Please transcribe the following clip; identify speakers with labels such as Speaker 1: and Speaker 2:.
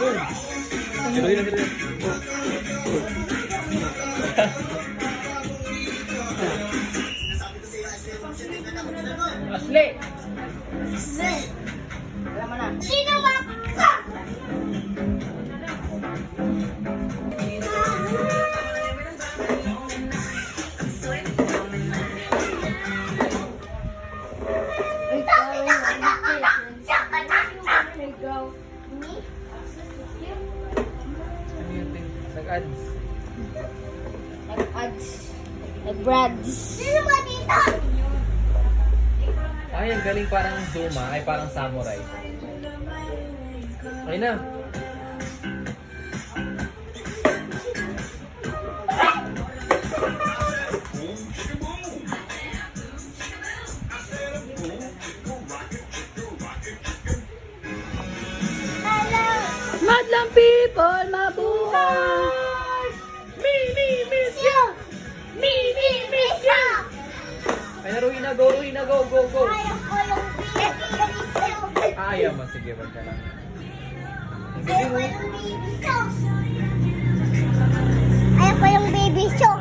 Speaker 1: Sinuhin na sila. Asli!
Speaker 2: Alam mo na.
Speaker 3: Sino ba ka?
Speaker 1: Ano yung nag-ads?
Speaker 2: Nag-ads. Nag-brads.
Speaker 3: Sino ba dito?
Speaker 1: Ay, ang galing parang Zuma. Ay, parang samurai. Okay na.
Speaker 2: Madlang people, mabuhay!
Speaker 3: Miss you! Miss you!
Speaker 1: Ay, Ruina, go, Ruina, go, go, go.
Speaker 3: Ayaw ko yung miss you!
Speaker 1: Ayaw mo, sige, wag ka lang. Ang
Speaker 3: Ayaw
Speaker 1: galing,
Speaker 3: ko
Speaker 1: oh.
Speaker 3: yung baby show! Ayaw ko yung baby show!